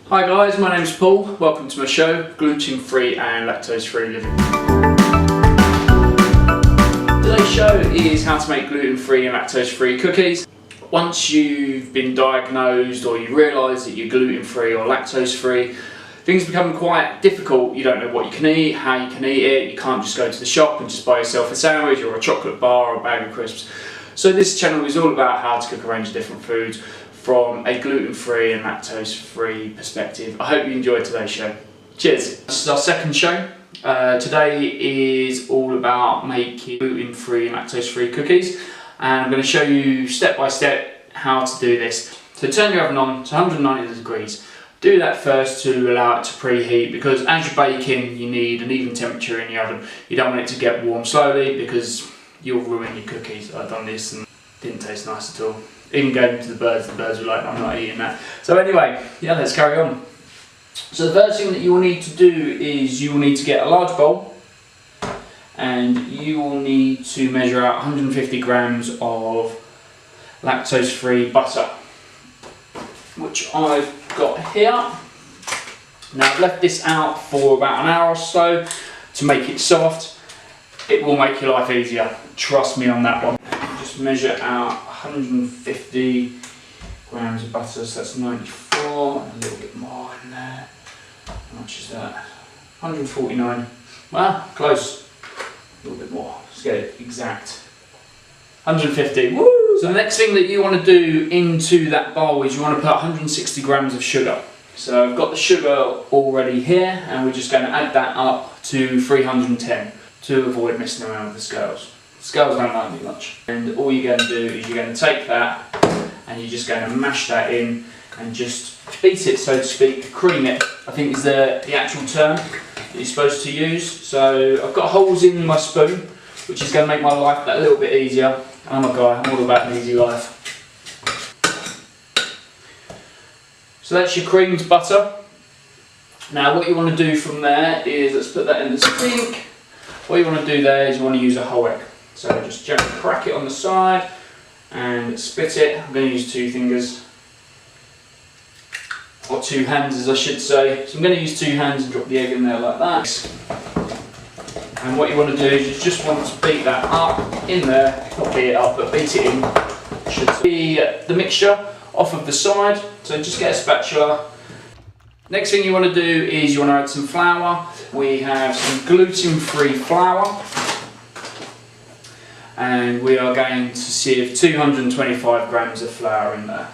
Hi guys, my name's Paul. Welcome to my show, Gluten Free and Lactose Free Living. Today's show is how to make gluten free and lactose free cookies. Once you've been diagnosed or you realise that you're gluten free or lactose free, things become quite difficult. You don't know what you can eat, how you can eat it. You can't just go to the shop and just buy yourself a sandwich or a chocolate bar or a bag of crisps. So this channel is all about how to cook a range of different foods from a gluten-free and lactose-free perspective. I hope you enjoyed today's show. Cheers. This is our second show. Today is all about making gluten-free and lactose-free cookies, and I'm going to show you step by step how to do this. So turn your oven on to 190 degrees. Do that first to allow it to preheat, because as you're baking you need an even temperature in the oven. You don't want it to get warm slowly because you'll ruin your cookies. I've done this and it didn't taste nice at all. Even gave them to the birds were like, I'm not eating that. So anyway, yeah, let's carry on. So the first thing that you will need to do is you will need to get a large bowl, and you will need to measure out 150 grams of lactose-free butter, which I've got here. Now I've left this out for about an hour or so to make it soft. It will make your life easier, trust me on that one. Just measure out 150 grams of butter, so that's 94, and a little bit more in there. How much is that? 149. Well, close. A little bit more. Let's get it exact. 150. Woo! So the next thing that you want to do into that bowl is you want to put 160 grams of sugar. So I've got the sugar already here, and we're just going to add that up to 310 to avoid messing around with the scales. Scales don't like me much. And all you're going to do is you're going to take that and you're just going to mash that in and just beat it, so to speak, cream it, I think is the actual term that you're supposed to use. So I've got holes in my spoon, which is going to make my life a little bit easier. I'm a guy, I'm all about an easy life. So that's your creamed butter. Now what you want to do from there is, let's put that in the sink. What you want to do there is you want to use a whole egg. So just gently crack it on the side and split it. I'm going to use two fingers, or two hands as I should say. So I'm going to use two hands and drop the egg in there like that. And what you want to do is you just want to beat that up in there, not beat it up but beat it in. Should be the mixture off of the side, so just get a spatula. Next thing you want to do is you want to add some flour. We have some gluten-free flour, and we are going to sieve 225 grams of flour in there.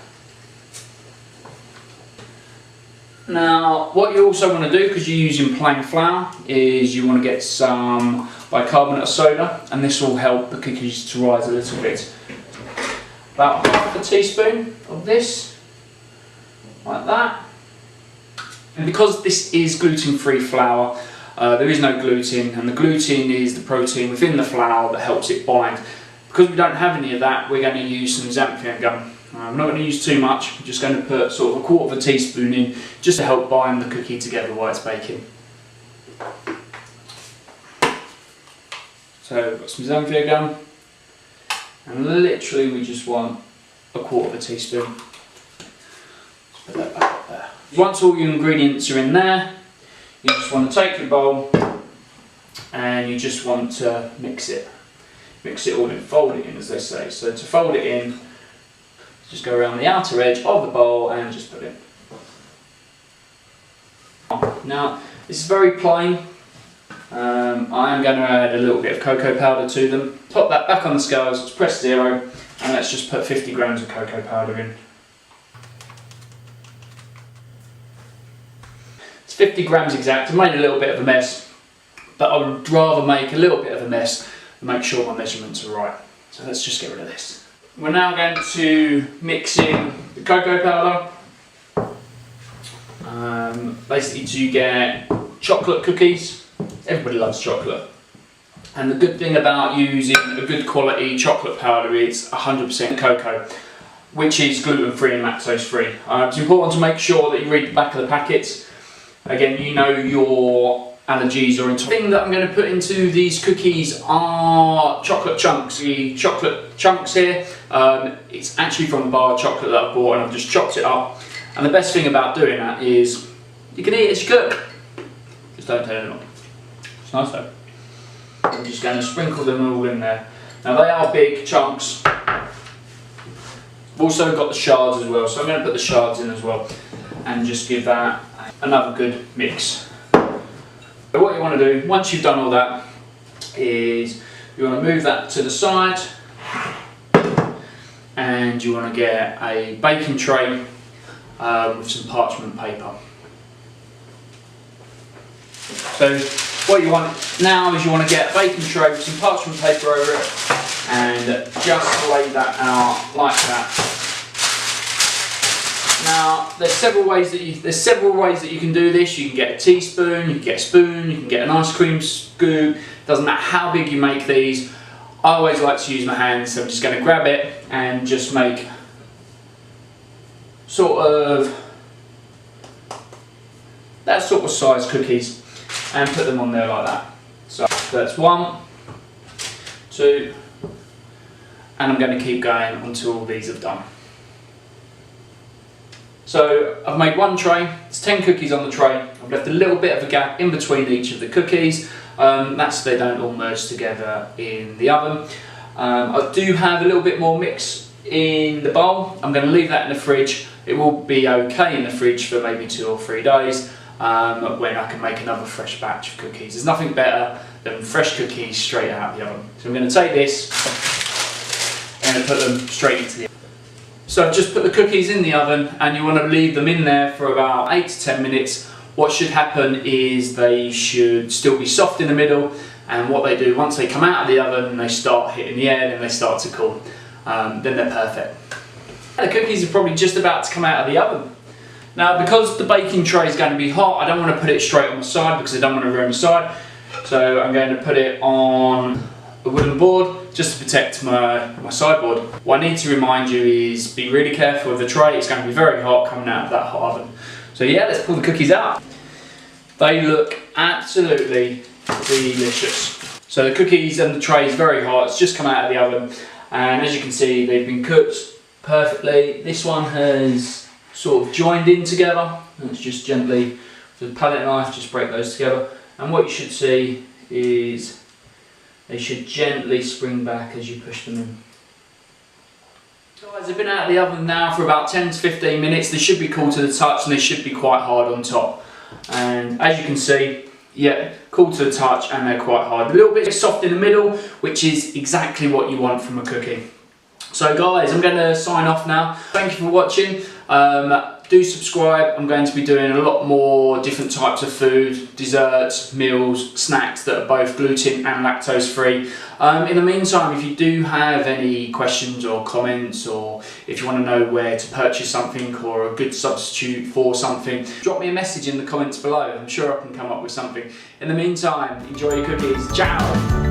Now what you also want to do, because you're using plain flour, is you want to get some bicarbonate of soda, and this will help the cookies to rise a little bit. About half a teaspoon of this, like that. And because this is gluten-free flour, there is no gluten, and the gluten is the protein within the flour that helps it bind. Because we don't have any of that, we're going to use some xanthan gum. I'm not going to use too much, I'm just going to put sort of a quarter of a teaspoon in, just to help bind the cookie together while it's baking. So we've got some xanthan gum, and literally we just want a quarter of a teaspoon. Let's put that back up there. Once all your ingredients are in there, you just want to take your bowl and you just want to mix it all in, fold it in as they say. So to fold it in, just go around the outer edge of the bowl and just put it in. Now this is very plain. I am going to add a little bit of cocoa powder to them. Pop that back on the scales, let's press 0, and let's just put 50 grams of cocoa powder in. 50 grams exact. I made a little bit of a mess, but I would rather make a little bit of a mess and make sure my measurements are right. So let's just get rid of this. We're now going to mix in the cocoa powder, basically to get chocolate cookies. Everybody loves chocolate, and the good thing about using a good quality chocolate powder is 100% cocoa, which is gluten-free and lactose-free. It's important to make sure that you read the back of the packets. Again, you know your allergies or intolerance. The thing that I'm going to put into these cookies are chocolate chunks. The chocolate chunks here, it's actually from the bar of chocolate that I bought, and I've just chopped it up And the best thing about doing that is you can eat it as you cook. Just don't tell anyone. It's nice though. I'm just going to sprinkle them all in there. Now they are big chunks. We've also got the shards as well, so I'm going to put the shards in as well and just give that another good mix. So what you want to do, once you've done all that, is you want to move that to the side and you want to get a baking tray with some parchment paper. So what you want now is you want to get a baking tray with some parchment paper over it and just lay that out like that. Now there's several ways that you can do this. You can get a teaspoon, you can get a spoon, you can get an ice cream scoop. Doesn't matter how big you make these. I always like to use my hands, so I'm just going to grab it and just make sort of that sort of size cookies and put them on there like that. So that's 1, 2, and I'm going to keep going until all these are done. So I've made one tray, it's 10 cookies on the tray. I've left a little bit of a gap in between each of the cookies. That's so they don't all merge together in the oven. I do have a little bit more mix in the bowl. I'm going to leave that in the fridge. It will be okay in the fridge for maybe 2 or 3 days when I can make another fresh batch of cookies. There's nothing better than fresh cookies straight out of the oven. So I'm going to take this and put them straight into the oven. So I've just put the cookies in the oven and you want to leave them in there for about 8 to 10 minutes. What should happen is they should still be soft in the middle, and what they do once they come out of the oven and they start hitting the air and they start to cool, then they're perfect. The cookies are probably just about to come out of the oven. Now because the baking tray is going to be hot, I don't want to put it straight on the side because I don't want to ruin the side. So I'm going to put it on a wooden board just to protect my sideboard. What I need to remind you is be really careful with the tray. It's going to be very hot coming out of that hot oven. So yeah, let's pull the cookies out. They look absolutely delicious. So the cookies and the tray is very hot. It's just come out of the oven, and as you can see, they've been cooked perfectly. This one has sort of joined in together. Let's just gently, with a palette knife, just break those together. And what you should see is they should gently spring back as you push them in. Guys, they've been out of the oven now for about 10 to 15 minutes. They should be cool to the touch and they should be quite hard on top. And as you can see, yeah, cool to the touch and they're quite hard. A little bit soft in the middle, which is exactly what you want from a cookie. So guys, I'm going to sign off now. Thank you for watching. Do subscribe. I'm going to be doing a lot more different types of food, desserts, meals, snacks that are both gluten and lactose free. In the meantime, if you do have any questions or comments, or if you want to know where to purchase something or a good substitute for something, drop me a message in the comments below. I'm sure I can come up with something. In the meantime, enjoy your cookies. Ciao!